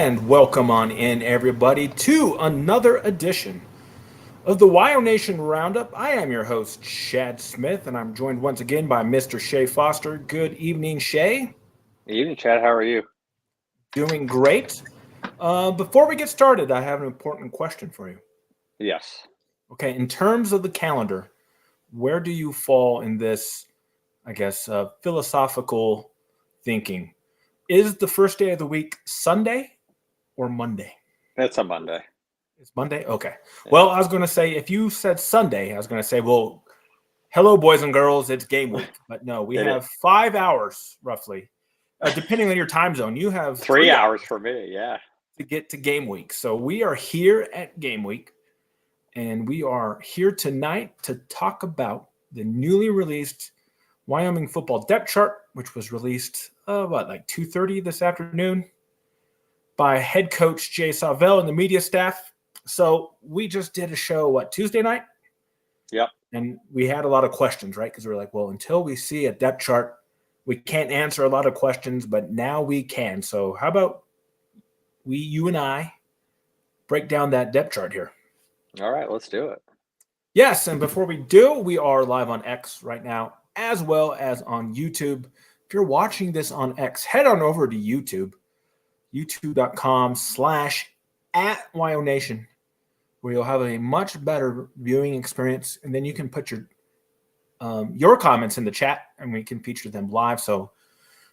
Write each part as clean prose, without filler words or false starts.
And welcome on in, everybody, to another edition of the WyoNation Roundup. I am your host, Chad Smith, and I'm joined once again by Mr. Shea Foster. Good evening, Shea. Good evening, Chad. How are you? Doing great. Before we get started, I have an important question for you. Yes. Okay, in terms of the calendar, where do you fall in this, philosophical thinking? Is the first day of the week Sunday or Monday? It's a Monday. It's Monday? Okay. Yeah. Well, I was going to say, if you said Sunday, I was going to say, well, hello, boys and girls, it's game week. But no, we have 5 hours, roughly, depending on your time zone. You have 3 hours for me, yeah. To get to game week. So we are here at game week, and we are here tonight to talk about the newly released Wyoming football depth chart, which was released, 2:30 this afternoon by head coach Jay Savell and the media staff. So we just did a show, Tuesday night? Yep. And we had a lot of questions, right? Because we were like, well, until we see a depth chart, we can't answer a lot of questions, but now we can. So how about you and I break down that depth chart here? All right, let's do it. Yes, and before we do, we are live on X right now, as well as on YouTube. If you're watching this on X, head on over to YouTube, youtube.com/@WyoNation, where you'll have a much better viewing experience, and then you can put your comments in the chat, and we can feature them live. So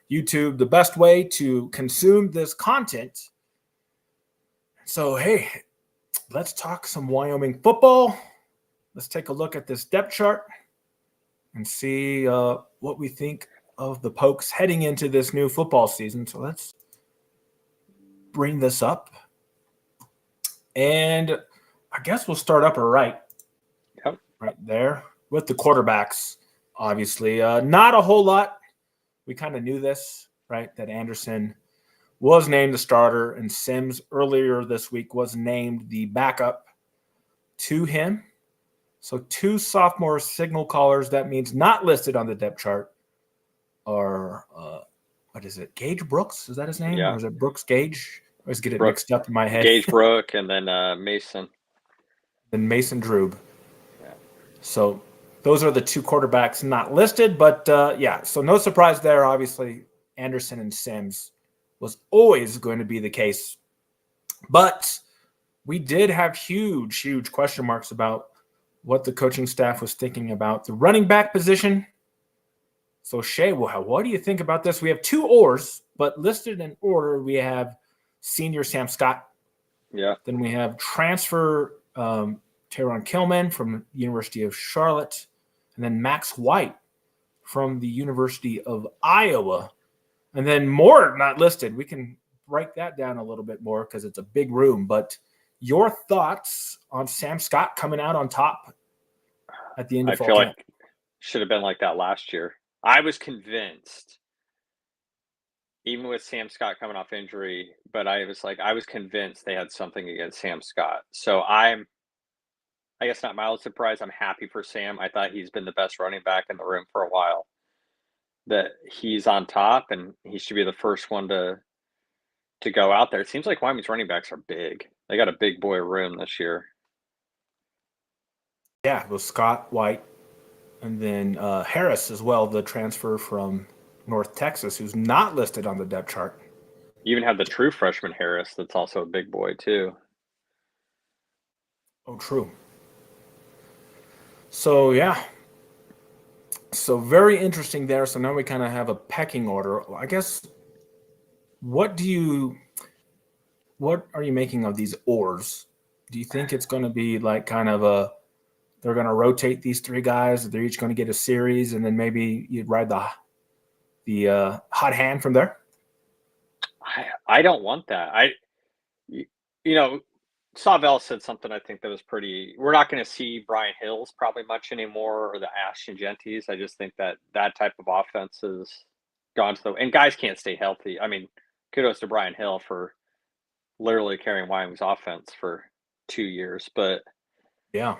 YouTube, the best way to consume this content. So, hey, let's talk some Wyoming football. Let's take a look at this depth chart and see what we think of the Pokes heading into this new football season. So let's bring this up. And I guess we'll start up right. Yep. Right there with the quarterbacks, obviously. Not a whole lot. We kind of knew this, right, that Anderson was named the starter, and Sims earlier this week was named the backup to him. So 2 sophomore signal callers, that means not listed on the depth chart, are, Gage Brooks? Is that his name? Yeah. Or is it Brooks Gage? I always get it mixed up in my head. Gage Brook and then Mason. And Mason Drube. Yeah. So those are the 2 quarterbacks not listed, but so no surprise there. Obviously, Anderson and Sims was always going to be the case. But we did have huge question marks about what the coaching staff was thinking about the running back position. So, Shea, what do you think about this? We have 2 oars, but listed in order, we have senior Sam Scott. Yeah. Then we have transfer Teron Killman from University of Charlotte, and then Max White from the University of Iowa. And then more not listed. We can break that down a little bit more because it's a big room. But your thoughts on Sam Scott coming out on top at the end of fall camp? I feel like should have been like that last year. I was convinced, even with Sam Scott coming off injury, but I was convinced they had something against Sam Scott. So I'm, I guess, not mildly surprised. I'm happy for Sam. I thought he's been the best running back in the room for a while. That he's on top, and he should be the first one to go out there. It seems like Wyoming's running backs are big. They got a big boy room this year. Yeah, with Scott, White, and then Harris as well, the transfer from North Texas, who's not listed on the depth chart. You even have the true freshman Harris that's also a big boy too. Oh, true. So, yeah. So very interesting there. So now we kind of have a pecking order. I guess, what are you making of these oars? Do you think it's going to be like kind of they're going to rotate these 3 guys, they're each going to get a series, and then maybe you'd ride the hot hand from there? I don't want that. Savell said something I think that was pretty. We're not going to see Brian Hills probably much anymore, or the Ashton Genties. I just think that type of offense has gone to and guys can't stay healthy. I mean, kudos to Brian Hill for literally carrying Wyoming's offense for 2 years. But yeah,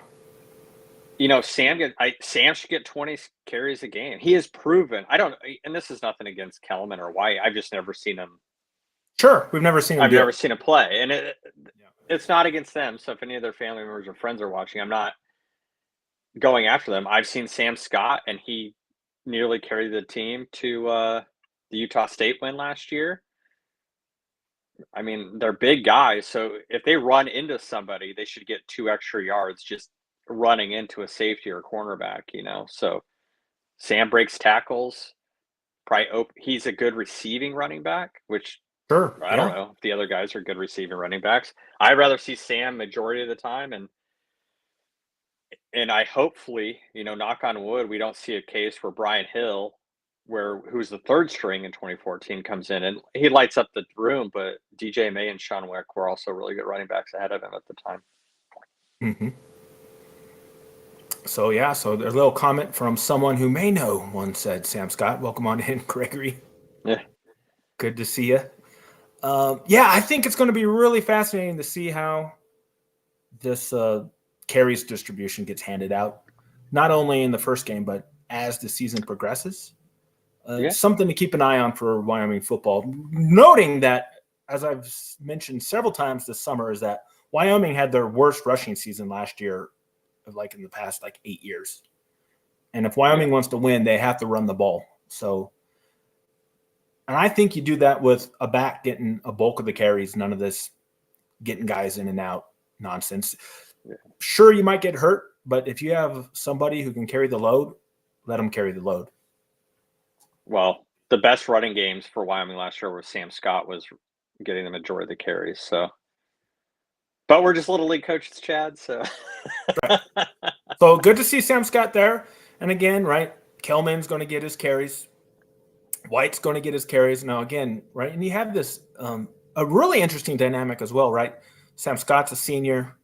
Sam should get 20 carries a game. He has proven. And this is nothing against Kellerman or White. I've just never seen him Sure, we've never seen him I've do never it. seen him play, and Yeah. it's not against them. So if any of their family members or friends are watching, I'm not going after them. I've seen Sam Scott, and he nearly carried the team to the Utah State win last year. I mean, they're big guys, so if they run into somebody, they should get 2 extra yards just running into a safety or cornerback, you know? So Sam breaks tackles, he's a good receiving running back, which Sure. I don't Yeah. know if the other guys are good receiving running backs. I'd rather see Sam majority of the time, and I hopefully, you know, knock on wood, we don't see a case where Brian Hill, who's the third string in 2014, comes in and he lights up the room. But DJ May and Sean Wick were also really good running backs ahead of him at the time. Mm-hmm. So yeah, so there's a little comment from someone who may know. One said, "Sam Scott, welcome on in, Gregory. Yeah, Good to see you." Yeah, I think it's going to be really fascinating to see how this carries distribution gets handed out, not only in the first game, but as the season progresses. yeah, Something to keep an eye on for Wyoming football. Noting that, as I've mentioned several times this summer, is that Wyoming had their worst rushing season last year, like in the past 8 years. And if yeah. Wyoming wants to win, they have to run the ball. So, and I think you do that with a back getting a bulk of the carries, none of this getting guys in and out nonsense. Yeah. Sure, you might get hurt, but if you have somebody who can carry the load, let them carry the load. Well, the best running games for Wyoming last year was Sam Scott was getting the majority of the carries. So, but we're just little league coaches, Chad. So, Right. So good to see Sam Scott there. And again, right, Kelman's going to get his carries. White's going to get his carries. Now, again, right, and you have this a really interesting dynamic as well, right? Sam Scott's a senior.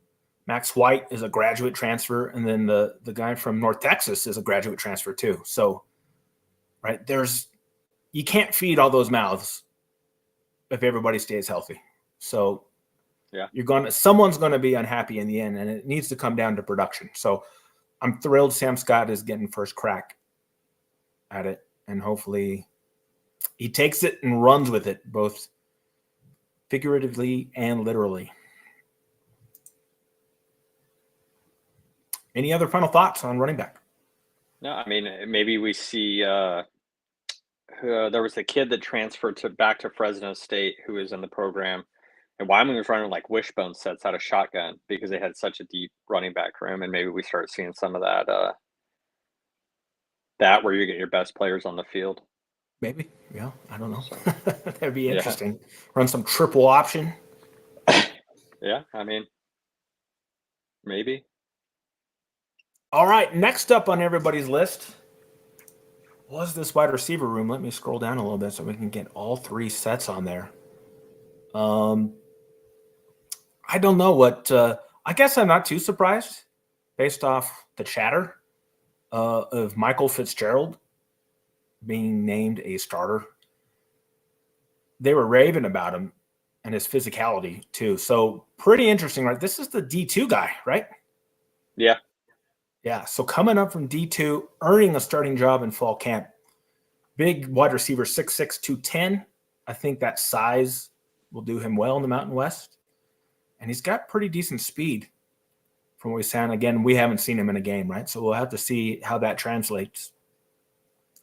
Max White is a graduate transfer. And then the guy from North Texas is a graduate transfer too. So, right, you can't feed all those mouths if everybody stays healthy. So yeah. someone's going to be unhappy in the end, and it needs to come down to production. So I'm thrilled Sam Scott is getting first crack at it, and hopefully he takes it and runs with it, both figuratively and literally. Any other final thoughts on running back? No, I mean, maybe we see there was a kid that transferred back to Fresno State who was in the program, and Wyoming was running like wishbone sets out of shotgun because they had such a deep running back room, and maybe we start seeing some of that where you get your best players on the field. Maybe. Yeah, I don't know. So, That'd be yeah, interesting. Run some triple option. yeah. I mean, maybe. All right, next up on everybody's list was this wide receiver room. Let me scroll down a little bit so we can get all 3 sets on there. I don't know what. I guess I'm not too surprised based off the chatter of Michael Fitzgerald being named a starter. They were raving about him and his physicality too. So pretty interesting, right? This is the D2 guy, right? Yeah. Yeah. So coming up from D2, earning a starting job in fall camp. Big wide receiver, 6'6", 210. I think that size will do him well in the Mountain West. And he's got pretty decent speed from what we sound. Again, we haven't seen him in a game, right? So we'll have to see how that translates.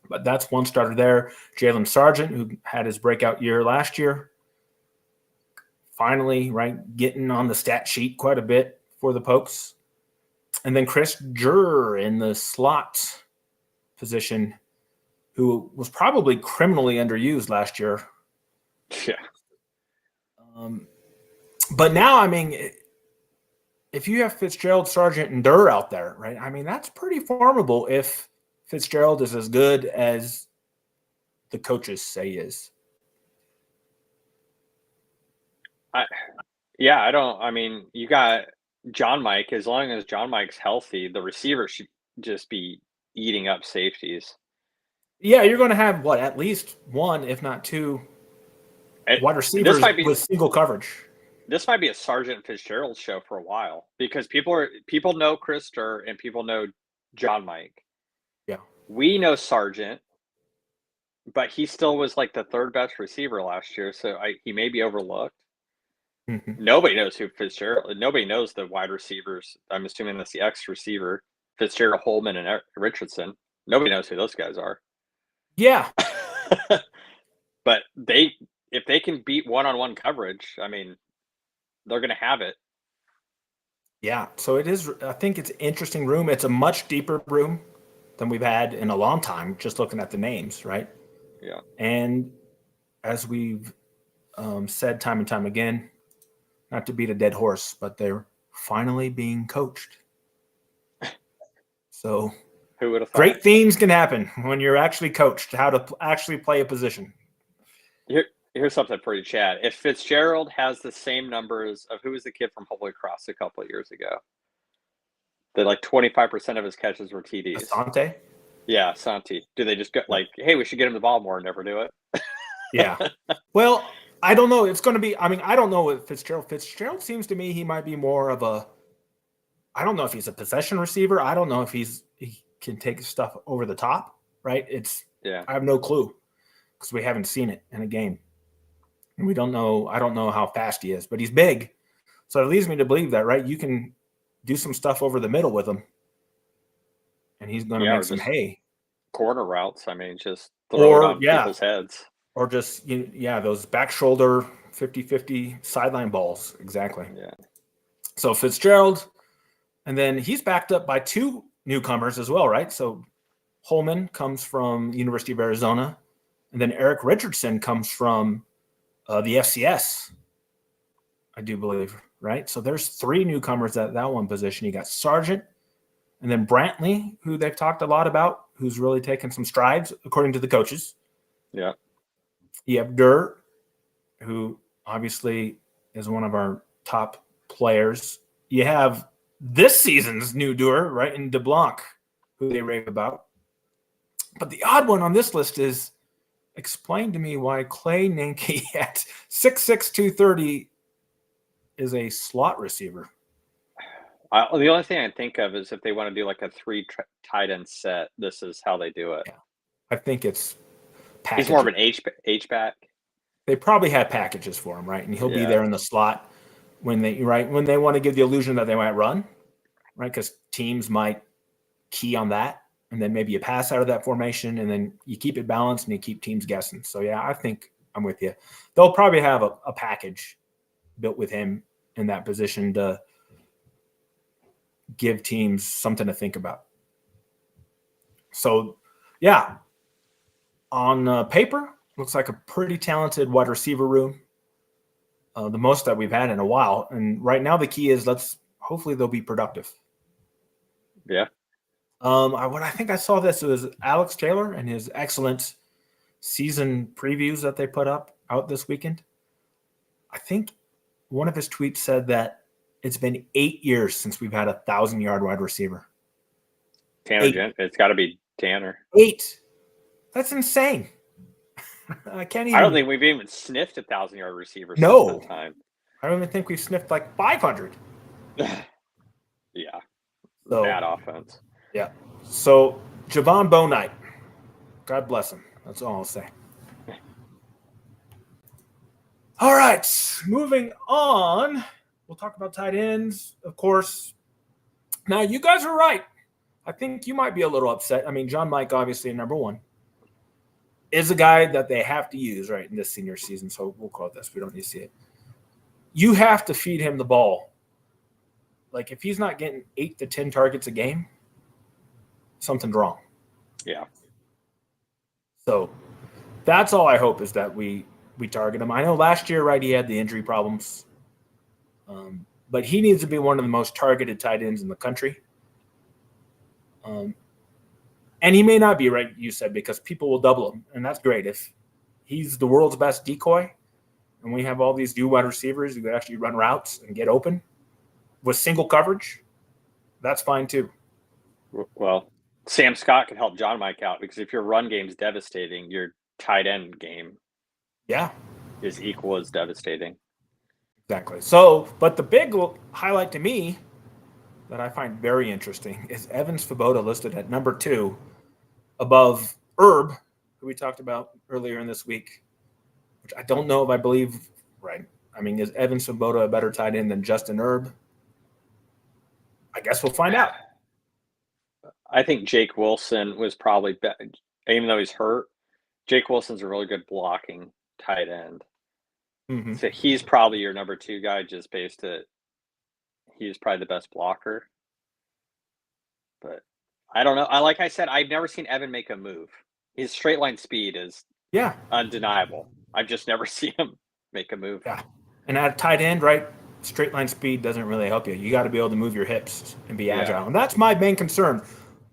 But that's one starter there. Jalen Sargent, who had his breakout year last year, finally, right, getting on the stat sheet quite a bit for the Pokes. And then Chris Jurr in the slot position, who was probably criminally underused last year. Yeah. But now, I mean, if you have Fitzgerald, Sargent, and Durr out there, right? I mean, that's pretty formidable if Fitzgerald is as good as the coaches say he is. I mean, you got John Mike. As long as John Mike's healthy, the receiver should just be eating up safeties. Yeah, you're going to have at least 1, if not 2, wide receivers with single coverage. This might be a Sargent Fitzgerald show for a while because people know Chris Durr and people know John Mike. Yeah, we know Sargent. but he still was like the third best receiver last year, so he may be overlooked. Mhm. Nobody knows who Fitzgerald. Nobody knows the wide receivers. I'm assuming that's the X receiver, Fitzgerald, Holman, and Richardson. Nobody knows who those guys are. Yeah. But if they can beat one-on-one coverage, I mean, they're going to have it. Yeah. So it is. I think it's an interesting room. It's a much deeper room than we've had in a long time, just looking at the names, right? Yeah. And as we've said time and time again, not to beat a dead horse, but they're finally being coached. So Who would have thought? great things can happen when you're actually coached how to actually play a position. Here's something for you, Chad. If Fitzgerald has the same numbers of who was the kid from Holy Cross a couple of years ago, that like 25% of his catches were TDs. Asante? Yeah, Santi. Do they just go like, hey, we should get him the ball more and never do it? Yeah. Well, I don't know. It's going to be, I mean, I don't know what Fitzgerald. Fitzgerald seems to me he might be more of a, I don't know if he's a possession receiver. I don't know if he can take stuff over the top, right? I have no clue because we haven't seen it in a game. And we don't know, I don't know how fast he is, but he's big. So it leads me to believe that, right? You can do some stuff over the middle with him and he's going to make some hay. Corner routes. I mean, just throw it on people's heads. Or just, those back shoulder 50-50 sideline balls. Exactly. Yeah. So Fitzgerald, and then he's backed up by two newcomers as well, right? So Holman comes from the University of Arizona, and then Eric Richardson comes from the FCS, I do believe, right? So there's three newcomers at that one position. You got Sargent, and then Brantley, who they've talked a lot about, who's really taken some strides, according to the coaches. Yeah. You have Durr, who obviously is one of our top players. You have this season's new Durr, right, in DeBlanc, who they rave about. But the odd one on this list is, explain to me why Clay Nanke at 6'6", 230 is a slot receiver. The only thing I think of is if they want to do like a three tight end set, this is how they do it. Yeah. I think it's packaging. He's more of an H-back. They probably have packages for him, right? And he'll be there in the slot when they want to give the illusion that they might run, right? Because teams might key on that, and then maybe you pass out of that formation, and then you keep it balanced and you keep teams guessing. So yeah, I think I'm with you. They'll probably have a package built with him in that position to give teams something to think about. So yeah, on paper, looks like a pretty talented wide receiver room, the most that we've had in a while. And right now the key is hopefully they'll be productive. Yeah. I think I saw this, it was Alex Taylor and his excellent season previews that they put out this weekend. I think one of his tweets said that it's been 8 years since we've had a 1,000-yard wide receiver. Tanner, it's got to be Tanner. 8. That's insane. I can't even. I don't think we've even sniffed 1,000-yard receivers. No. Since that time. I don't even think we've sniffed like 500. Yeah. So, bad offense. Yeah. So Javon Bonite, God bless him. That's all I'll say. All right, moving on. We'll talk about tight ends, of course. Now, you guys are right. I think you might be a little upset. I mean, John Mike, obviously, number one, is a guy that they have to use, right, in this senior season. So we'll call it this. We don't need to see it. You have to feed him the ball. Like, if he's not getting 8 to 10 targets a game, something's wrong. Yeah. So that's all I hope is that we target him. I know last year, right, he had the injury problems. But he needs to be one of the most targeted tight ends in the country. And he may not be, right, you said, because people will double him. And that's great. If he's the world's best decoy and we have all these new wide receivers who actually run routes and get open with single coverage, that's fine too. Well, Sam Scott can help John Mike out because if your run game's devastating, your tight end game is equal as devastating. Exactly. So, but the big highlight to me that I find very interesting is Evans Svoboda listed at number 2 above Herb, who we talked about earlier in this week, which I don't know if I believe right. I mean, is Evan Svoboda a better tight end than Justin Herb? I guess we'll find out. I think Jake Wilson was probably even though he's hurt, Jake Wilson's a really good blocking tight end. Mm-hmm. So he's probably your number 2 guy just based it. He's probably the best blocker. But I don't know. Like I said, I've never seen Evan make a move. His straight line speed is undeniable. I've just never seen him make a move. Yeah. And at tight end, right, straight line speed doesn't really help you. You got to be able to move your hips and be agile. And that's my main concern.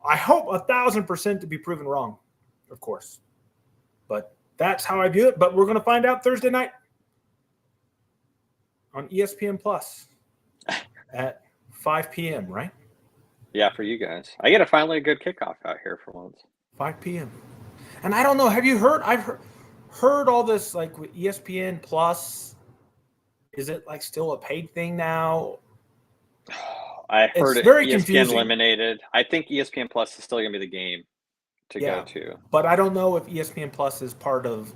I hope 1,000% to be proven wrong, of course. But that's how I view it. But we're going to find out Thursday night on ESPN Plus at 5 p.m., right? Yeah, for you guys. I get finally a good kickoff out here for once. 5 p.m. And I don't know. Have you heard? I've heard all this like with ESPN Plus. Is it like still a paid thing now? I heard it's very ESPN confusing. eliminated. I think ESPN Plus is still going to be the game to go to. But I don't know if ESPN Plus is part of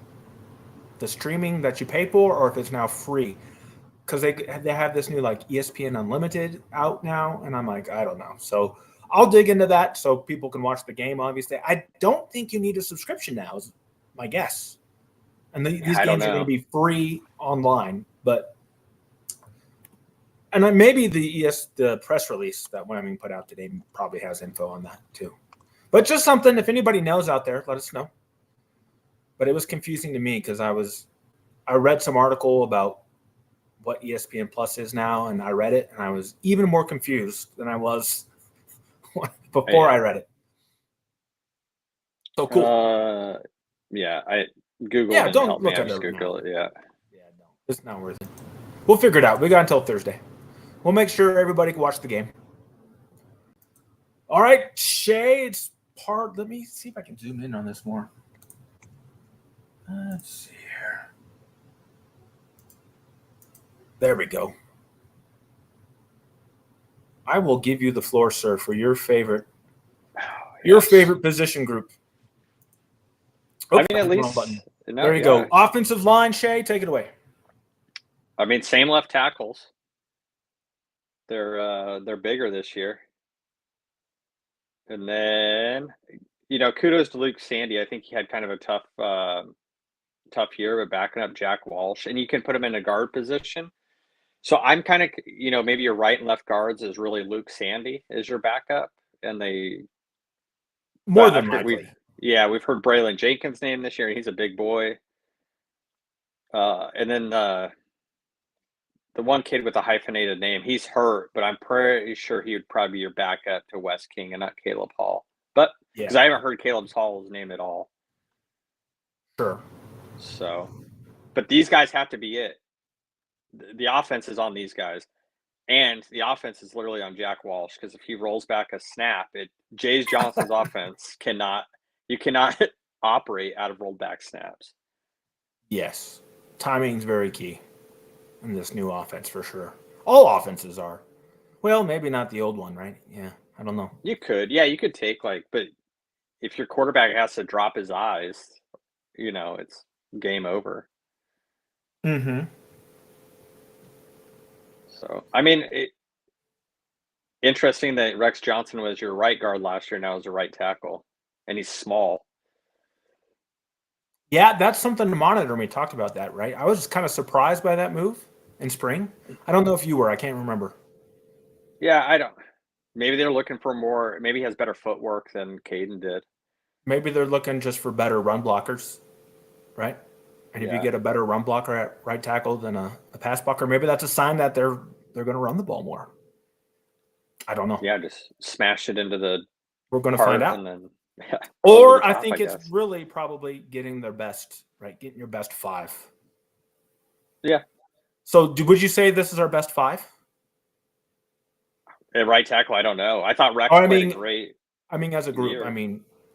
the streaming that you pay for or if it's now free. Because they have this new like ESPN Unlimited out now, and I'm like, I don't know. So I'll dig into that so people can watch the game. Obviously, I don't think you need a subscription now. Is my guess. And these games are going to be free online, but and then maybe the press release that Wyoming put out today probably has info on that too. But just something, if anybody knows out there, let us know. But it was confusing to me because I read some article about what ESPN Plus is now, and I read it, and I was even more confused than I was before I read it. So cool. I Google. Yeah, don't look at it. Google it. Yeah. Yeah, no, it's not worth it. We'll figure it out. We got until Thursday. We'll make sure everybody can watch the game. All right, Shea, it's part. Let me see if I can zoom in on this more. Let's see here. There we go. I will give you the floor, sir, for your favorite, favorite position group. I mean, at least there you go. Offensive line, Shea, take it away. I mean, same left tackles. They're bigger this year. And then, kudos to Luke Sandy. I think he had kind of a tough year, but backing up Jack Walsh, and you can put him in a guard position. So I'm kind of, maybe your right and left guards is really Luke Sandy is your backup, and they more than likely. We've heard Braylon Jenkins' name this year, and he's a big boy. And then the one kid with a hyphenated name, he's hurt, but I'm pretty sure he would probably be your backup to Wes King and not Caleb Hall. But because I haven't heard Caleb Hall's name at all. Sure. So, but these guys have to be it. The offense is on these guys, and the offense is literally on Jack Walsh because if he rolls back a snap, Jays Johnson's offense cannot operate out of rolled back snaps. Yes, timing is very key in this new offense for sure. All offenses are. Well, maybe not the old one, right? Yeah, I don't know. You could take but if your quarterback has to drop his eyes, it's game over. Mm-hmm. So, I mean, interesting that Rex Johnson was your right guard last year, now is a right tackle, and he's small. Yeah, that's something to monitor. We talked about that, right? I was kind of surprised by that move in spring. I don't know if you were. I can't remember. Yeah, I don't. Maybe they're looking for more. Maybe he has better footwork than Caden did. Maybe they're looking just for better run blockers, right? And if you get a better run blocker at right tackle than a pass blocker, maybe that's a sign that they're going to run the ball more. I don't know. Yeah, just smash it into the. We're going to find out. And then, or I think it's really probably getting their best, right? Getting your best 5. Yeah. So would you say this is our best 5? At right tackle, I don't know. I thought Rex played great. I mean, as a group,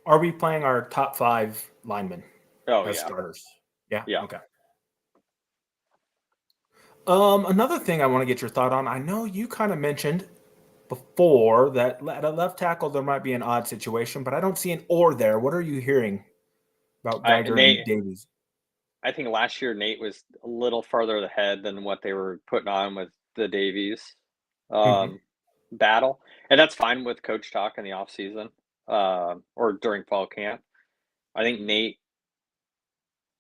are we playing our top 5 linemen as starters? Yeah. Yeah. Okay. Another thing I want to get your thought on. I know you kind of mentioned before that at a left tackle there might be an odd situation, but I don't see an or there. What are you hearing about Geiger and Nate, Davies. I think last year Nate was a little farther ahead than what they were putting on with the Davies Mhm. battle, and that's fine with coach talk in the off season or during fall camp. I think Nate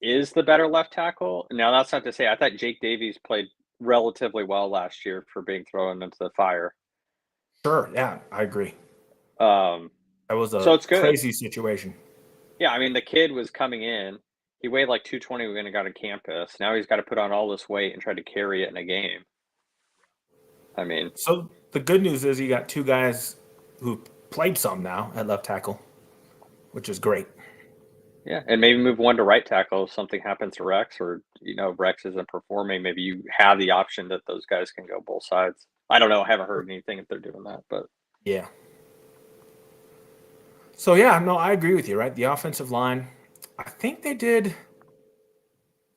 is the better left tackle. Now that's not to say I thought Jake Davies played relatively well last year for being thrown into the fire. Sure, yeah, I agree. Um, That was so a it's good. crazy situation. Yeah, I mean the kid was coming in. He weighed like 220 when he got on campus. Now he's got to put on all this weight and try to carry it in a game. I mean, So the good news is you got two guys who played some now at left tackle, which is great. yeah, and maybe move one to right tackle if something happens to Rex, or Rex isn't performing. Maybe you have the option that those guys can go both sides. I don't know. I haven't heard anything if they're doing that, but Yeah. So yeah, no, I agree with you, right? The offensive line, I think they did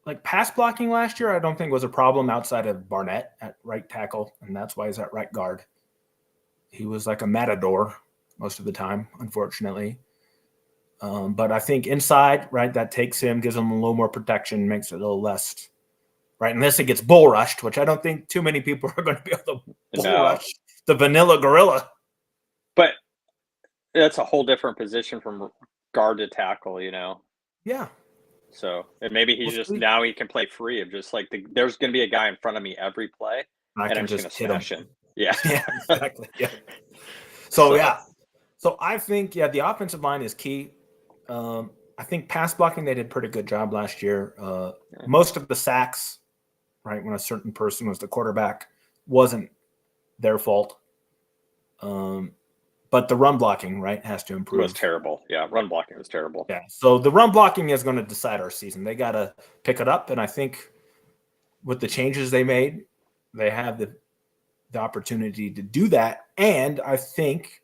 like pass blocking last year, I don't think was a problem outside of Barnett at right tackle, and that's why he's at right guard. He was like a matador most of the time, unfortunately. But I think inside, right, that takes him, gives him a little more protection, makes it a little less, right? Unless it gets bull rushed, which I don't think too many people are going to be able to bull no. rush the vanilla gorilla. But that's a whole different position from guard to tackle. Yeah, So, and maybe we'll he's just see. now he can play free of just like there's going to be a guy in front of me every play, I and I'm can just going just to hit him. smash him. Yeah. Yeah, exactly. Yeah. So So, yeah, so I think the offensive line is key. I think pass blocking they did a pretty good job last year. yeah. Most of the sacks, right, when a certain person was the quarterback, wasn't their fault. But the run blocking, right, has to It was improve. terrible. Yeah, run blocking was terrible. Yeah. So the run blocking is going to decide our season. They got to pick it up, and I think with the changes they made, they have the opportunity to do that. And I think,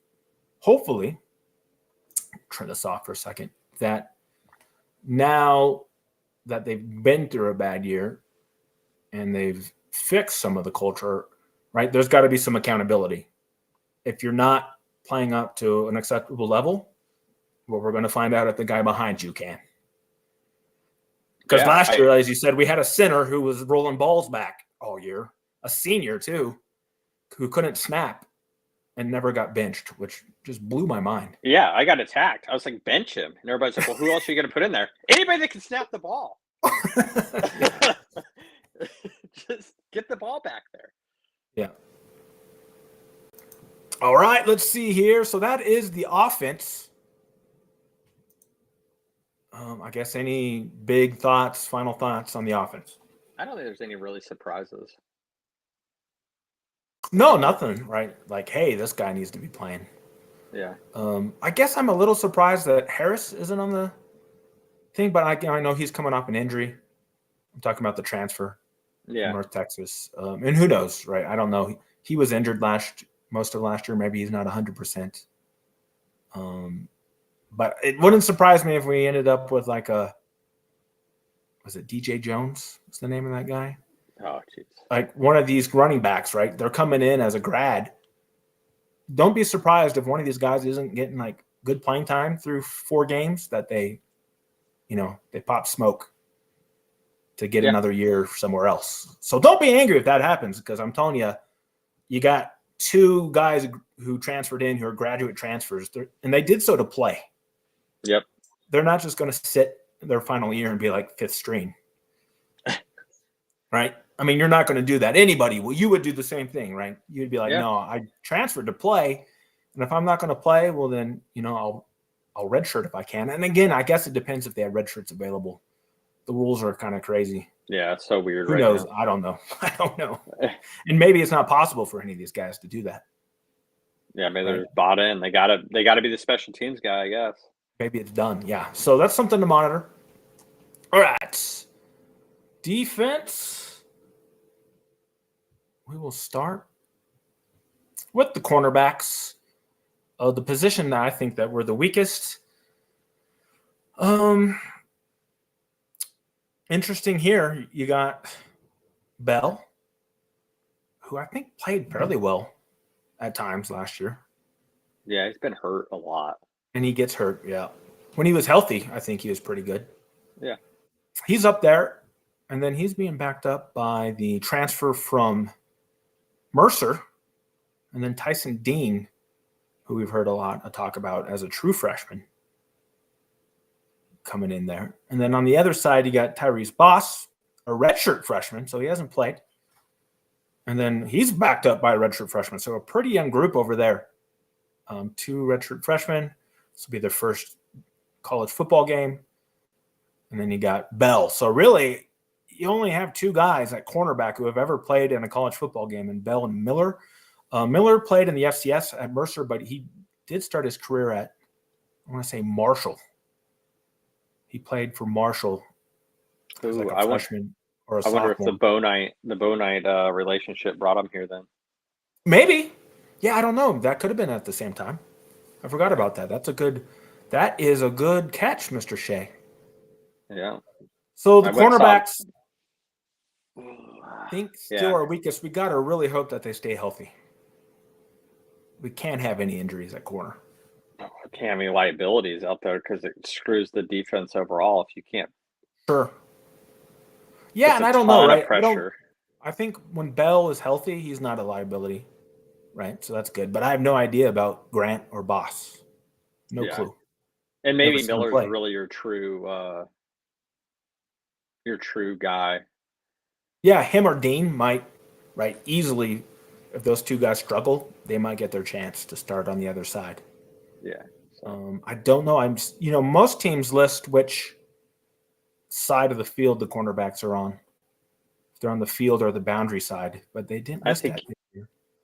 hopefully, turn this off for a second, that now that they've been through a bad year and they've fixed some of the culture, right? There's got to be some accountability. If you're not playing up to an acceptable level, well, we're going to find out if the guy behind you can. Because Yeah, last year, as you said, we had a center who was rolling balls back all year, a senior too, who couldn't snap and never got benched, which just blew my mind. I got attacked. I was like, bench him, and everybody's like, well, who else are you going to put in there? Anybody that can snap the ball. Yeah. Just get the ball back there. Yeah. All right, let's see here. So that is the offense. I guess any big thoughts, final thoughts on the offense? I don't think there's any really surprises. No, nothing, right? Like, hey, this guy needs to be playing. Yeah. I guess I'm a little surprised that Harris isn't on the thing, but I know he's coming off an injury. I'm talking about the transfer from Yeah. North Texas. And who knows, right? I don't know. He was injured most of last year. Maybe he's not 100%. But it wouldn't surprise me if we ended up with was it DJ Jones? What's the name of that guy? Oh, jeez. Like one of these running backs, right? They're coming in as a grad. Don't be surprised if one of these guys isn't getting like good playing time through 4 games that they pop smoke to get another year somewhere else. So don't be angry if that happens, because I'm telling you, you got 2 guys who transferred in who are graduate transfers, and they did so to play. Yep. They're not just going to sit their final year and be like 5th string. Right? I mean, you're not going to do that. You would do the same thing, right? You'd be like, no, I transferred to play. And if I'm not going to play, well, then, I'll redshirt if I can. And again, I guess it depends if they have red shirts available. The rules are kind of crazy. Yeah, it's so weird. Who right knows? now. I don't know. I don't know. And maybe it's not possible for any of these guys to do that. Yeah, maybe they're bought in. They gotta be the special teams guy, I guess. Maybe it's done. Yeah. So that's something to monitor. All right. Defense. We will start with the cornerbacks. The position that I think that we're the weakest. Interesting here. You got Bell, who I think played fairly well at times last year. Yeah, he's been hurt a lot. And he gets hurt, yeah. When he was healthy, I think he was pretty good. Yeah. He's up there, and then he's being backed up by the transfer from Mercer, and then Tyson Dean, who we've heard a lot of talk about as a true freshman coming in there. And then on the other side, you got Tyrese Boss, a redshirt freshman, so he hasn't played. And then he's backed up by a redshirt freshman. So a pretty young group over there. 2 redshirt freshmen. This will be their first college football game. And then you got Bell. So really, you only have 2 guys at cornerback who have ever played in a college football game, and Bell and Miller. Miller played in the FCS at Mercer, but he did start his career at, I want to say, Marshall. He played for Marshall as like a freshman or a sophomore. I wonder if the Bo Knight relationship brought him here then. Maybe. Yeah, I don't know. That could have been at the same time. I forgot about that. That is a good catch, Mr. Shea. Yeah. So the cornerbacks, I think, still are weakest. We got to really hope that they stay healthy. We can't have any injuries at corner. Can't have any liabilities out there because it screws the defense overall if you can't. Sure. Yeah, and I don't know, right? Pressure. I think when Bell is healthy, he's not a liability, right? So that's good. But I have no idea about Grant or Boss. No clue. And maybe Miller's really your true guy. Yeah, him or Dean might, right, easily. If those 2 guys struggle, they might get their chance to start on the other side. Yeah. So. I don't know. Most teams list which side of the field the cornerbacks are on. If they're on the field or the boundary side, but they didn't list that.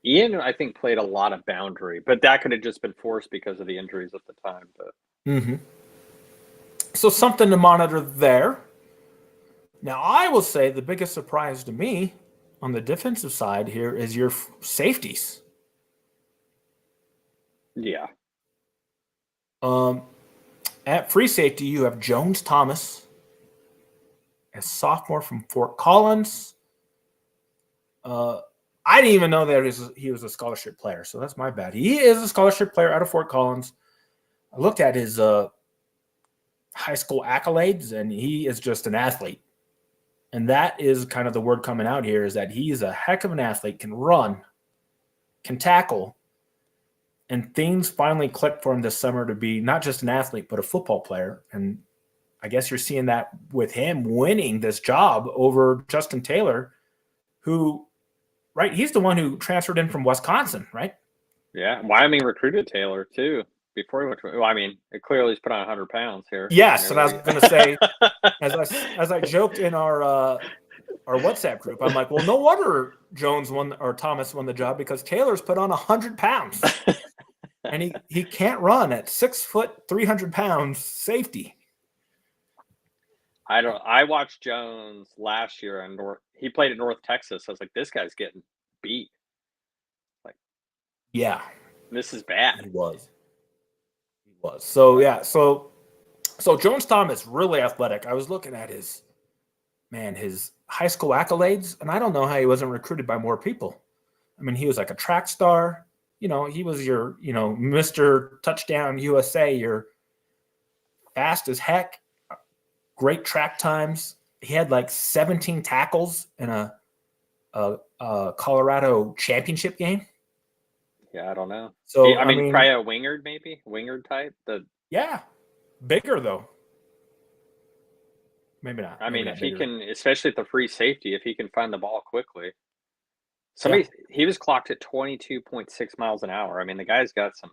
Ian, I think, played a lot of boundary, but that could have just been forced because of the injuries at the time. But So something to monitor there. Now, I will say the biggest surprise to me on the defensive side here is your safeties. Yeah. At free safety, you have Jones Thomas, a sophomore from Fort Collins. I didn't even know that he was a scholarship player, so that's my bad. He is a scholarship player out of Fort Collins. I looked at his high school accolades, and he is just an athlete. And that is kind of the word coming out here, is that he is a heck of an athlete, can run, can tackle, and things finally clicked for him this summer to be not just an athlete, but a football player. And I guess you're seeing that with him winning this job over Justin Taylor, who, right, he's the one who transferred in from Wisconsin, right? Yeah, Wyoming recruited Taylor, too. Before he went to, it clearly he's put on 100 pounds here. Yes, and I was going to say, as I joked in our WhatsApp group, I'm like, well, no wonder Jones won or Thomas won the job because Taylor's put on 100 pounds, and he can't run at 6 foot 300 pounds safety. I watched Jones last year and he played at North Texas. I was like, this guy's getting beat. Yeah, this is bad. He was. So yeah, so Jones Thomas, really athletic. I was looking at his high school accolades, and I don't know how he wasn't recruited by more people. I mean, he was like a track star. He was your, Mr. Touchdown USA. You're fast as heck, great track times. He had like 17 tackles in a Colorado championship game. Yeah, I don't know. So I mean, probably a wingard type. Yeah, bigger though. Maybe not. I mean, if he can, especially at the free safety, if he can find the ball quickly. He was clocked at 22.6 miles an hour. I mean, the guy's got some.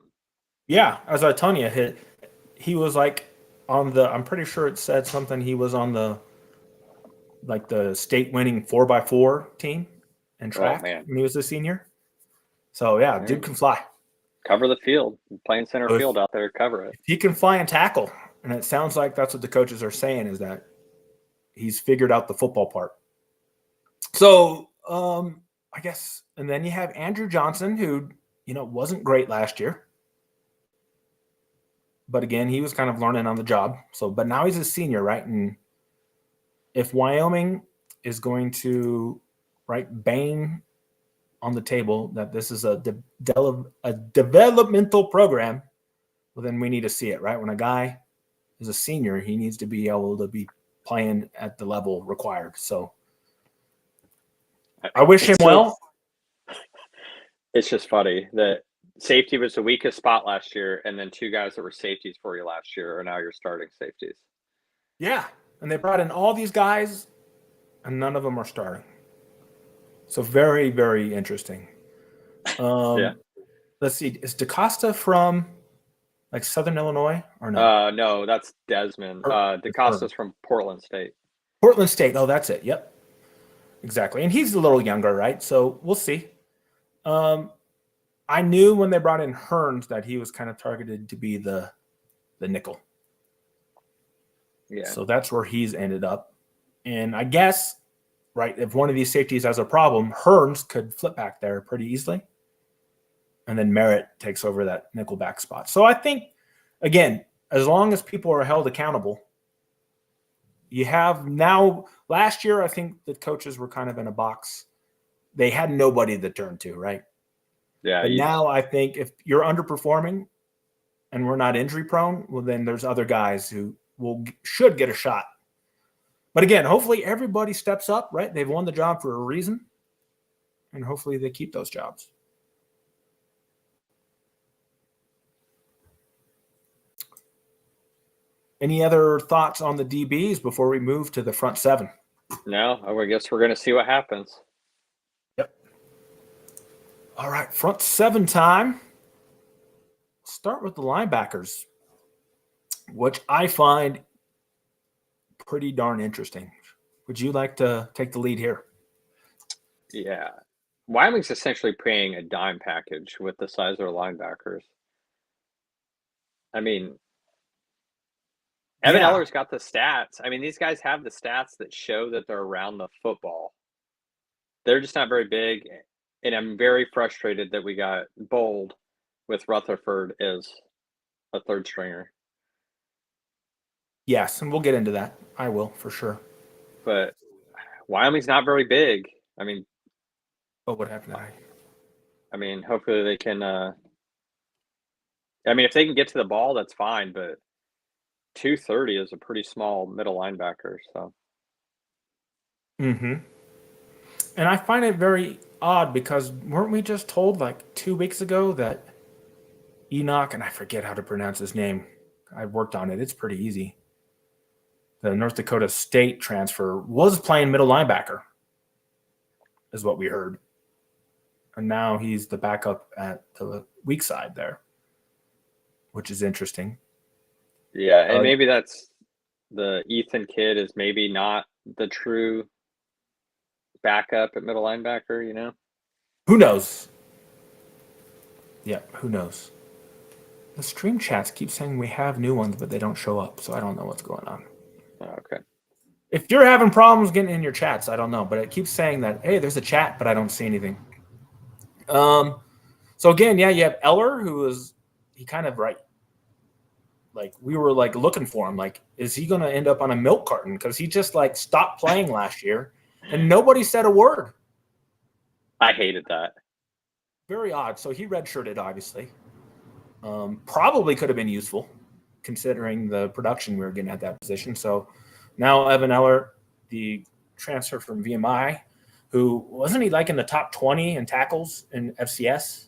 Yeah, as I told you, he was like I'm pretty sure it said something. He was on the state winning 4x4 team in track when he was a senior. So yeah, dude can fly. Cover the field, playing center field out there, cover it. He can fly and tackle, and it sounds like that's what the coaches are saying, is that he's figured out the football part. So I guess, and then you have Andrew Johnson, who wasn't great last year, but again, he was kind of learning on the job. So, but now he's a senior, right? And if Wyoming is going to bang on the table that this is a developmental program, well, then we need to see it, right? When a guy is a senior. He needs to be able to be playing at the level required. So I wish him well. It's just funny that safety was the weakest spot last year, and then two guys that were safeties for you last year are now your starting safeties. Yeah. And they brought in all these guys, and none of them are starting. So very, very interesting. Yeah. Let's see. Is DaCosta from like Southern Illinois or no? No, that's Desmond. It's DaCosta's from Portland State. Portland State. Oh, that's it. Yep. Exactly. And he's a little younger, right? So we'll see. I knew when they brought in Hearns that he was kind of targeted to be the nickel. Yeah. So that's where he's ended up. And I guess, right, if one of these safeties has a problem, Hearns could flip back there pretty easily. And then Merritt takes over that nickel back spot. So I think, again, as long as people are held accountable, you have now, last year, I think the coaches were kind of in a box. They had nobody to turn to, right? Yeah. But now I think if you're underperforming and we're not injury prone, well, then there's other guys who should get a shot. But again, hopefully everybody steps up, right? They've won the job for a reason, and hopefully they keep those jobs. Any other thoughts on the DBs before we move to the front seven? No, I guess we're going to see what happens. Yep. All right, front seven time. Start with the linebackers, which I find pretty darn interesting. Would you like to take the lead here? Yeah. Wyoming's essentially paying a dime package with the size of their linebackers. I mean, Evan Eller's got the stats. I mean, these guys have the stats that show that they're around the football. They're just not very big, and I'm very frustrated that we got Bold with Rutherford as a third stringer. Yes, and we'll get into that. I will, for sure. But Wyoming's not very big. I mean, what happened? I mean, hopefully they can I mean, if they can get to the ball, that's fine, but 230 is a pretty small middle linebacker, so. Mm-hmm. And I find it very odd because weren't we just told like 2 weeks ago that Enoch, and I forget how to pronounce his name. I worked on it. It's pretty easy. The North Dakota State transfer was playing middle linebacker, is what we heard. And now he's the backup at the weak side there, which is interesting. Yeah, and maybe that's the Ethan kid is maybe not the true backup at middle linebacker, you know? Who knows? Yeah, who knows? The stream chats keep saying we have new ones, but they don't show up, so I don't know what's going on. Oh, okay. If you're having problems getting in your chats, I don't know, but it keeps saying that, hey, there's a chat, but I don't see anything. So again, yeah, you have Eller, he kind of right. Like we were like looking for him. Like, is he going to end up on a milk carton? Because he just like stopped playing last year, and nobody said a word. I hated that. Very odd. So he redshirted, obviously. Probably could have been useful, considering the production we were getting at that position. So now Evan Eller, the transfer from VMI, who wasn't he like in the top 20 in tackles in FCS?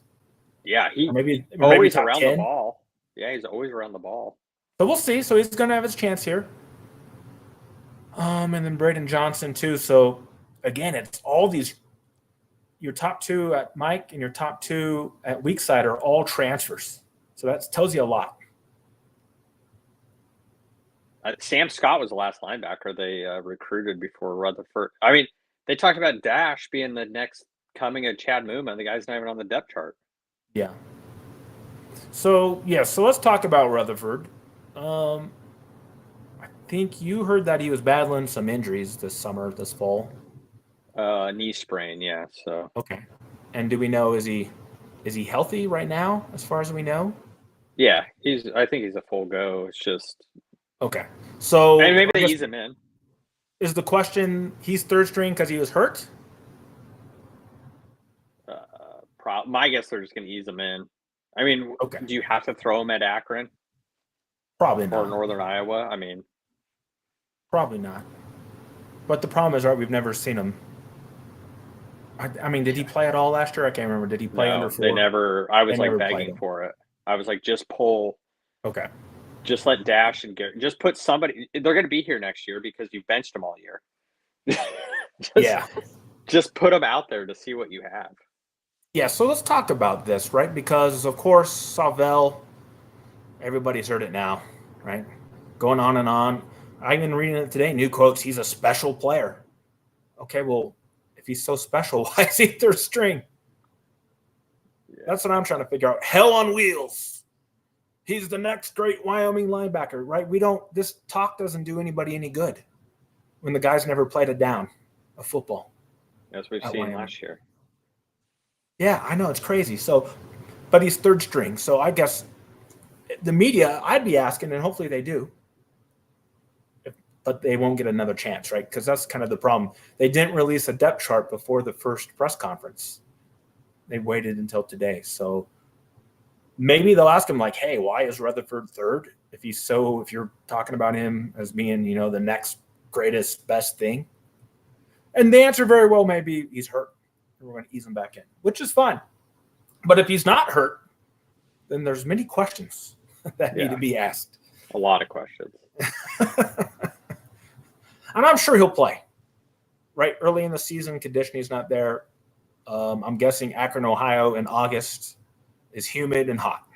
Yeah, maybe always top around 10. the ball. Yeah, he's always around the ball. So we'll see. So he's going to have his chance here. And then Braden Johnson too. So again, it's all these. Your top two at Mike and your top two at weak side are all transfers. So that tells you a lot. Sam Scott was the last linebacker they recruited before Rutherford. I mean, they talked about Dash being the next coming of Chad Muma. The guy's not even on the depth chart. Yeah. So let's talk about Rutherford. I think you heard that he was battling some injuries this fall. Knee sprain, yeah. So okay. And do we know is he healthy right now? As far as we know. Yeah, I think he's a full go. It's just okay. So and maybe they ease him in. Is the question he's third string because he was hurt? My guess they're just going to ease him in. I mean, okay. Do you have to throw him at Akron? Probably or not. Northern Iowa. I mean, Probably not. But the problem is, right, we've never seen him. I mean, did he play at all last year? I can't remember. Did he play under no, they 4? never. I They was like never played begging him. for it. I was like, just pull, Okay. just let Dash and Garrett, just put somebody. They're going to be here next year because you benched them all year. just, Yeah. just put them out there to see what you have. Yeah, so let's talk about this, right? Because, of course, Savell, everybody's heard it now, right? Going on and on. I've been reading it today. New quotes. He's a special player. Okay, well, if he's so special, why is he third string? Yeah. That's what I'm trying to figure out. Hell on wheels. He's the next great Wyoming linebacker, right? This talk doesn't do anybody any good when the guy's never played a down of football. As we've seen last year. Yeah, I know. It's crazy. So, but he's third string. So I guess the media, I'd be asking, and hopefully they do, but they won't get another chance, right? Because that's kind of the problem. They didn't release a depth chart before the first press conference. They waited until today. So maybe they'll ask him, like, hey, why is Rutherford third? If you're talking about him as being, the next greatest, best thing. And the answer very well may be he's hurt. We're going to ease him back in, which is fine. But if he's not hurt, then there's many questions that need to be asked. A lot of questions. And I'm sure he'll play. Right, early in the season, conditioning's not there. I'm guessing Akron, Ohio in August is humid and hot.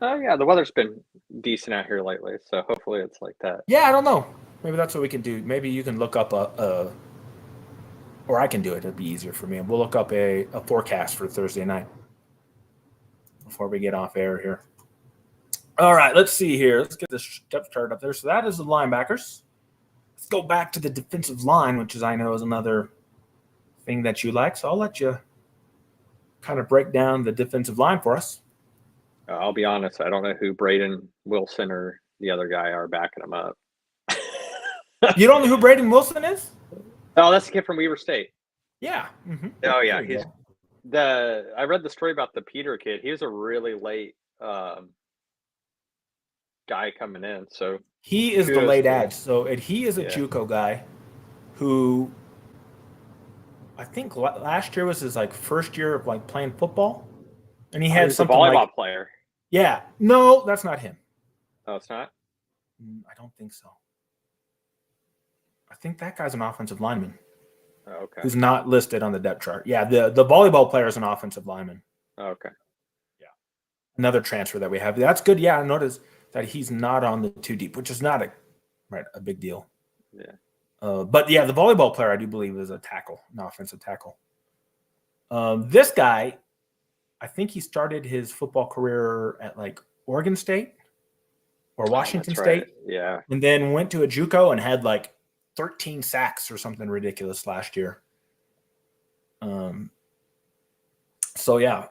Oh, yeah, the weather's been decent out here lately, so hopefully it's like that. Yeah, I don't know. Maybe that's what we can do. Maybe you can look up or I can do it. It'd be easier for me. We'll look up a forecast for Thursday night before we get off air here. All right, let's see here. Let's get this depth chart up there. So that is the linebackers. Let's go back to the defensive line, which I know is another thing that you like. So I'll let you kind of break down the defensive line for us. I'll be honest, I don't know who Braden Wilson or the other guy are backing him up. You don't know who Braden Wilson is? Oh, that's the kid from Weber State. Yeah. Mm-hmm. Oh, yeah. I read the story about the Peter kid. He was a really late guy coming in. So he is the late ad. So he is a JUCO guy who I think last year was his first year of playing football, and he had something a volleyball player. Yeah, no, that's not him. Oh, it's not. I don't think so. I think that guy's an offensive lineman. Oh, okay. Who's not listed on the depth chart? Yeah, the volleyball player is an offensive lineman. Oh, okay. Yeah, another transfer that we have. That's good. Yeah, I noticed that he's not on the 2 deep, which is not a big deal. Yeah. But yeah, the volleyball player I do believe is a tackle, an offensive tackle. This guy, I think he started his football career at Oregon State or Washington State. Right. Yeah. And then went to a JUCO and had 13 sacks or something ridiculous last year. So yeah,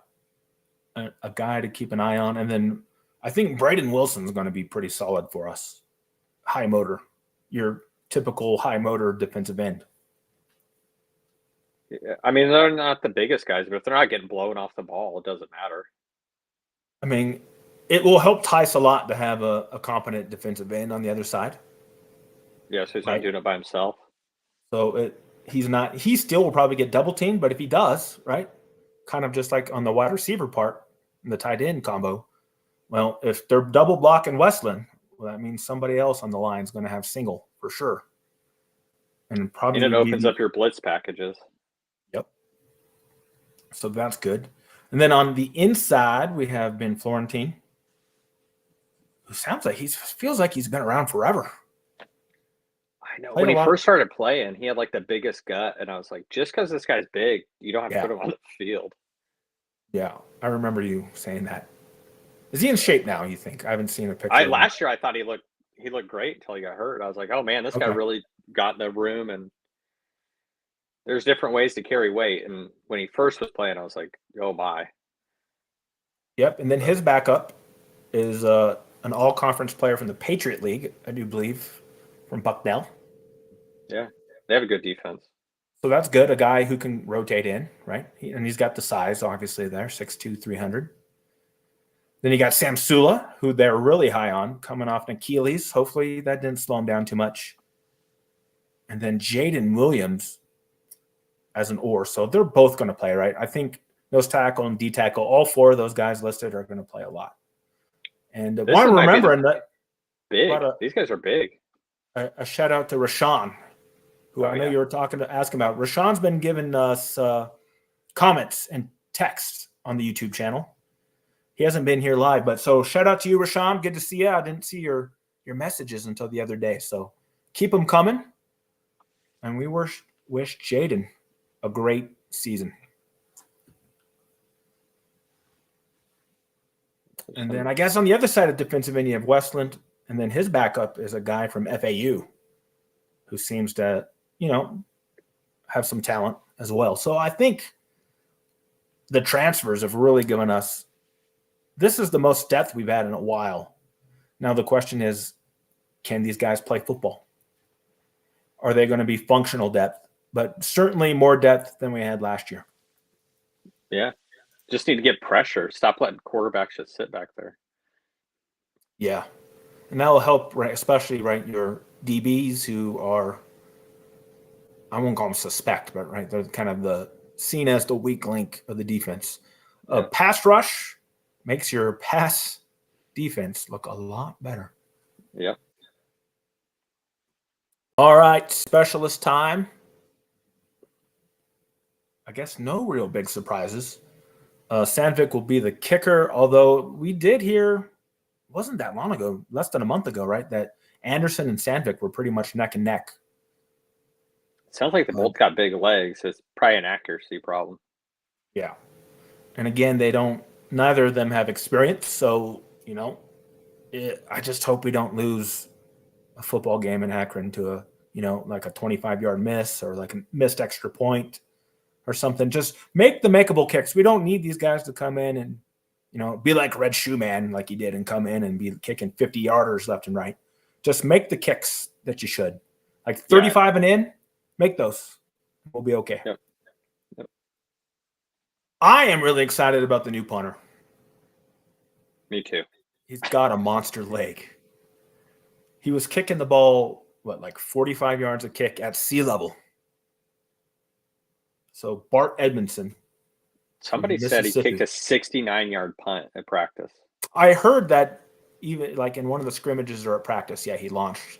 a guy to keep an eye on. And then I think Braden Wilson's going to be pretty solid for us. High motor, your typical high motor defensive end. Yeah. I mean, they're not the biggest guys, but if they're not getting blown off the ball, it doesn't matter. I mean, it will help Tice a lot to have a competent defensive end on the other side. Yeah, so he's not doing it by himself. So he still will probably get double teamed, but if he does, right, kind of just like on the wide receiver part, in the tight end combo, well, if they're double blocking Westland, well, that means somebody else on the line is going to have single for sure. And probably it opens up your blitz packages. Yep. So that's good. And then on the inside, we have Ben Florentine, who sounds like feels like he's been around forever. I know. When he first started playing, he had the biggest gut, and I was like, just because this guy's big, you don't have to put him on the field. Yeah, I remember you saying that. Is he in shape now, you think? I haven't seen a picture. Last year I thought he looked great until he got hurt. I was like, oh man, this guy really got in the room, and there's different ways to carry weight. And when he first was playing, I was like, oh my. Yep, and then his backup is an all-conference player from the Patriot League, I do believe, from Bucknell. Yeah, they have a good defense. So that's good, a guy who can rotate in, right? And he's got the size, obviously, there, 6'2", 300. Then you got Sam Sula, who they're really high on, coming off an Achilles. Hopefully that didn't slow him down too much. And then Jaden Williams as an or. So they're both going to play, right? I think nose tackle and D tackle, all four of those guys listed are going to play a lot. And This one might be remembering that big. These guys are big. A shout out to Rashawn, who I know you were asking about. Rashawn's been giving us comments and texts on the YouTube channel. He hasn't been here live, but so shout out to you, Rashawn. Good to see you. I didn't see your messages until the other day, so keep them coming. And we wish Jaden a great season. And then I guess on the other side of defensive end, you have Westland, and then his backup is a guy from FAU who seems to, have some talent as well. So I think the transfers have really given us – this is the most depth we've had in a while. Now the question is, can these guys play football? Are they going to be functional depth? But certainly more depth than we had last year. Yeah. Just need to get pressure. Stop letting quarterbacks just sit back there. Yeah. And that will help, right? Especially, right, your DBs who are, I won't call them suspect, but right, they're kind of seen as the weak link of the defense. Pass rush makes your pass defense look a lot better. Yep. All right, specialist time. I guess no real big surprises. Sandvik will be the kicker, although we did hear, it wasn't that long ago, less than a month ago, right, that Anderson and Sandvik were pretty much neck and neck. It sounds like they both got big legs. So it's probably an accuracy problem. Yeah. And again, neither of them have experience. So, I just hope we don't lose a football game in Akron to like a 25-yard miss or like a missed extra point or something. Just make the makeable kicks. We don't need these guys to come in and, be like Red Shoe Man like he did and come in and be kicking 50-yarders left and right. Just make the kicks that you should. Like 35 and in, make those. We'll be okay. Yep. I am really excited about the new punter. Me too. He's got a monster leg. He was kicking the ball, like 45 yards a kick at sea level. So Bart Edmondson. Somebody said he kicked a 69-yard punt at practice. I heard that even like in one of the scrimmages or at practice, he launched.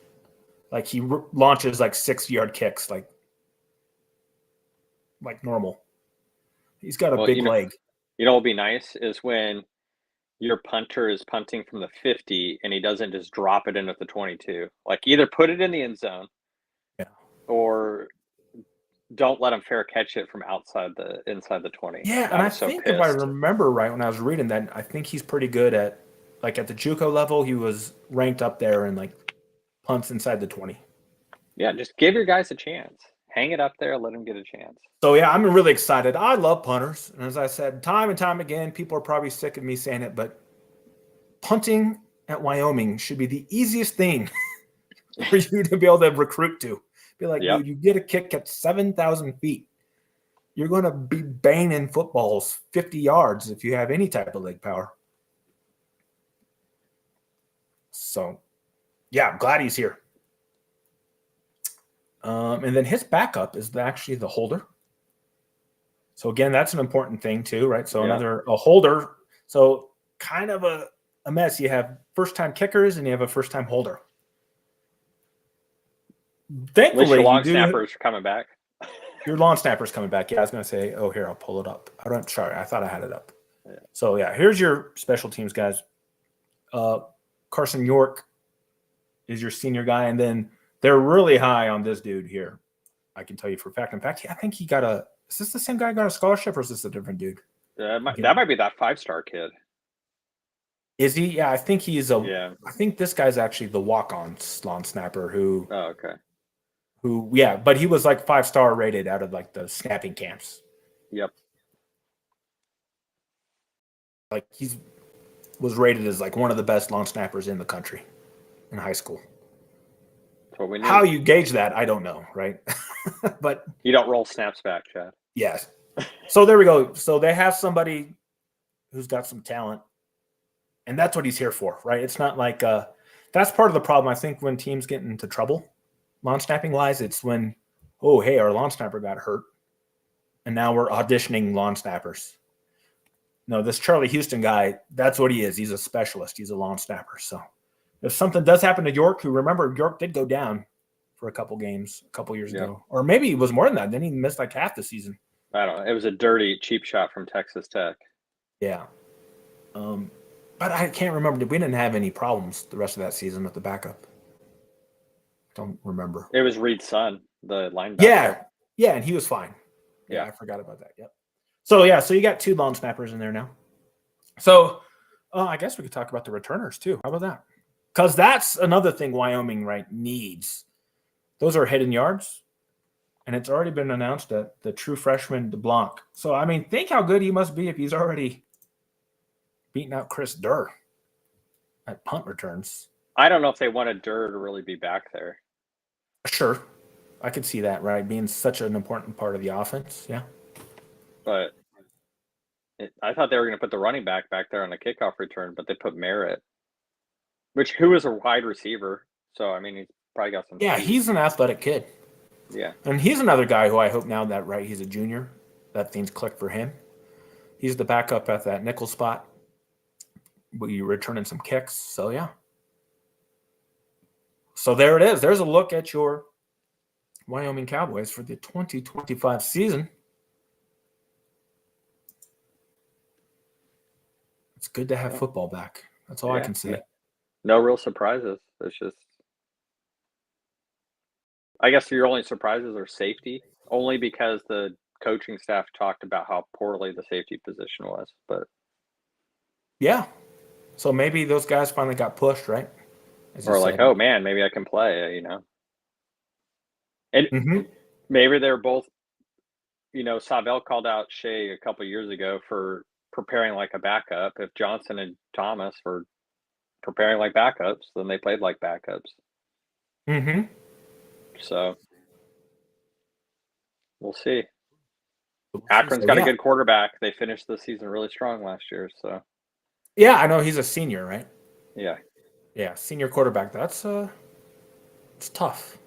Like he launches like 60-yard kicks like normal. He's got a big leg. What will be nice is when your punter is punting from the 50 and he doesn't just drop it in at the 22. Like either put it in the end zone or don't let him fair catch it from inside the 20. Yeah, and I think if I remember right when I was reading that, I think he's pretty good at at the JUCO level, he was ranked up there in like punts inside the 20. Yeah, just give your guys a chance. Hang it up there, let them get a chance. So, I'm really excited. I love punters. And as I said, time and time again, people are probably sick of me saying it, but punting at Wyoming should be the easiest thing for you to be able to recruit to. Be like, dude, you get a kick at 7,000 feet. You're going to be banging footballs 50 yards if you have any type of leg power. So, I'm glad he's here. And then his backup is actually the holder. So again, that's an important thing too, right? So a holder. So kind of a mess. You have first-time kickers and you have a first-time holder. Thankfully, your long snappers are coming back. Your long snapper's coming back. Yeah, I was going to say, here, I'll pull it up. Sorry, I thought I had it up. Yeah. So here's your special teams guys. Carson York is your senior guy, and then they're really high on this dude here. I can tell you for a fact. In fact, I think he got is this the same guy who got a scholarship, or is this a different dude? That might be that 5-star kid. Is he? Yeah, I think he's I think this guy's actually the walk-on long snapper who. Oh, okay. But he was like 5-star rated out of like the snapping camps. Yep. Like he was rated as like one of the best long snappers in the country in high school. How you gauge that, I don't know, right? But you don't roll snaps back, Chad. Yes. So there we go. So they have somebody who's got some talent. And that's what he's here for, right? It's not like that's part of the problem. I think when teams get into trouble, lawn snapping wise, it's when, oh, hey, our lawn snapper got hurt. And now we're auditioning lawn snappers. No, this Charlie Houston guy, that's what he is. He's a specialist. He's a lawn snapper. So if something does happen to York, who remember York did go down for a couple games a couple years ago, or maybe it was more than that. Then he missed like half the season. I don't know. It was a dirty, cheap shot from Texas Tech. Yeah. But I can't remember. We didn't have any problems the rest of that season with the backup. Don't remember. It was Reed's son, the linebacker. Yeah, and he was fine. Yeah, I forgot about that. Yep. So you got 2 long snappers in there now. So I guess we could talk about the returners too. How about that? Because that's another thing Wyoming needs. Those are hidden yards, and it's already been announced that the true freshman DeBlanc. So I mean, think how good he must be if he's already beating out Chris Durr at punt returns. I don't know if they wanted Durr to really be back there. Sure. I could see that, right? Being such an important part of the offense. Yeah. But I thought they were going to put the running back there on the kickoff return, but they put Merritt, who is a wide receiver. So, I mean, he's probably got some. Yeah, speed. He's an athletic kid. Yeah. And he's another guy who I hope now that, he's a junior, that things click for him. He's the backup at that nickel spot. You're returning some kicks. So, yeah. So there it is. There's a look at your Wyoming Cowboys for the 2025 season. It's good to have football back. That's all I can say. No real surprises. It's just, I guess your only surprises are safety, only because the coaching staff talked about how poorly the safety position was. But yeah, so maybe those guys finally got pushed, right? Or like, oh man, maybe I can play, And maybe they're both, Savell called out Shea a couple of years ago for preparing like a backup. If Johnson and Thomas were preparing like backups, then they played like backups. So we'll see. Akron's got a good quarterback. They finished the season really strong last year. So yeah, I know he's a senior, right? Yeah, senior quarterback. That's it's tough.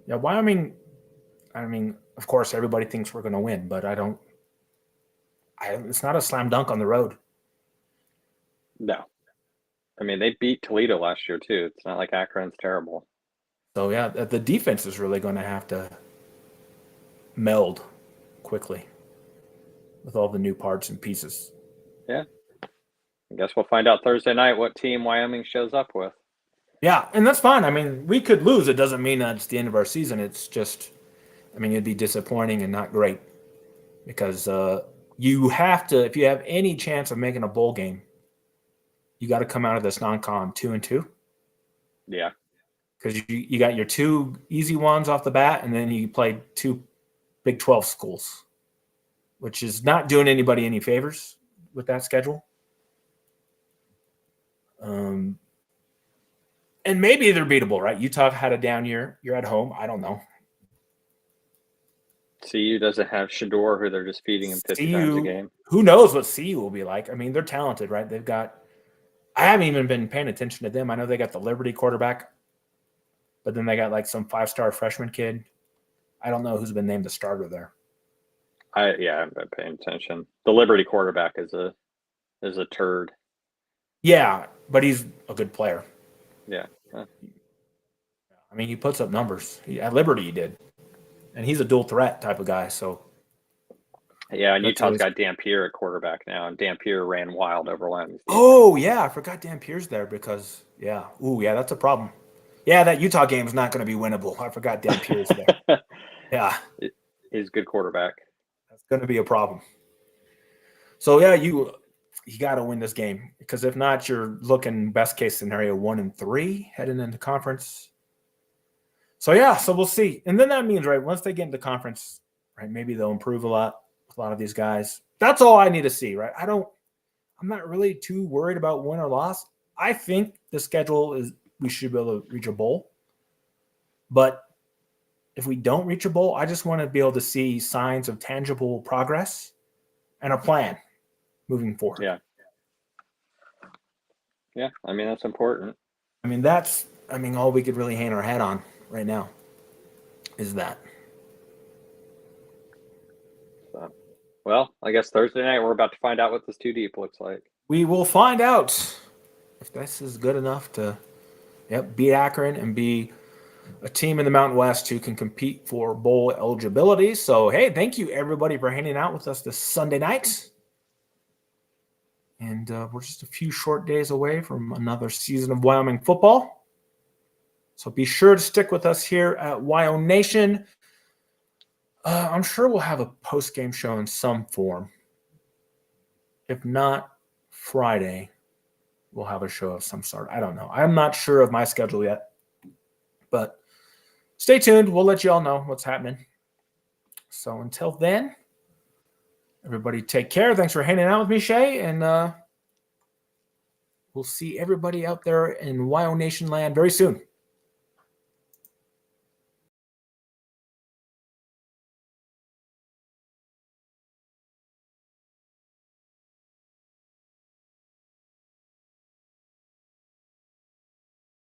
Yeah, Wyoming. I mean, of course, everybody thinks we're going to win, but it's not a slam dunk on the road. No, I mean they beat Toledo last year too. It's not like Akron's terrible. So yeah, the defense is really going to have to meld quickly with all the new parts and pieces. Yeah. I guess we'll find out Thursday night what team Wyoming shows up with. Yeah, and that's fine. I mean, we could lose. It doesn't mean that it's the end of our season. It's just, it'd be disappointing and not great because you have to, if you have any chance of making a bowl game, you got to come out of this non-con 2-2. Yeah. Because you got your 2 easy ones off the bat, and then you played 2 Big 12 schools, which is not doing anybody any favors with that schedule. And maybe they're beatable, right? Utah had a down year. You're at home. I don't know. CU doesn't have Shador, who they're just feeding him 50 times a game. Who knows what CU will be like? I mean, they're talented, right? They've got – I haven't even been paying attention to them. I know they got the Liberty quarterback, but then they got like some 5-star freshman kid. I don't know who's been named the starter there. I haven't been paying attention. The Liberty quarterback is a turd. Yeah, but he's a good player. Yeah. I mean, he puts up numbers. At Liberty, he did. And he's a dual threat type of guy. So, yeah, and Utah's got Dampier at quarterback now, and Dampier ran wild over Wyoming. Oh, yeah, I forgot Dampier's there because, yeah. Ooh, yeah, that's a problem. Yeah, that Utah game is not going to be winnable. I forgot Dampier's there. Yeah. He's a good quarterback. That's going to be a problem. So, yeah, you got to win this game because if not, you're looking best case scenario 1-3 heading into conference. So, yeah, so we'll see. And then that means, right, once they get into conference, right, maybe they'll improve a lot with a lot of these guys. That's all I need to see, right? I'm not really too worried about win or loss. I think the schedule is we should be able to reach a bowl. But if we don't reach a bowl, I just want to be able to see signs of tangible progress and a plan moving forward. Yeah. Yeah, I mean, that's important. I mean, all we could really hang our hat on right now is that. So, well, I guess Thursday night we're about to find out what this 2 deep looks like. We will find out if this is good enough to beat Akron and be a team in the Mountain West who can compete for bowl eligibility. So, hey, thank you everybody for hanging out with us this Sunday night. And we're just a few short days away from another season of Wyoming football. So be sure to stick with us here at WyoNation. I'm sure we'll have a post-game show in some form. If not Friday, we'll have a show of some sort. I don't know. I'm not sure of my schedule yet. But stay tuned. We'll let you all know what's happening. So until then, everybody take care. Thanks for hanging out with me, Shea. And we'll see everybody out there in WyoNation land very soon.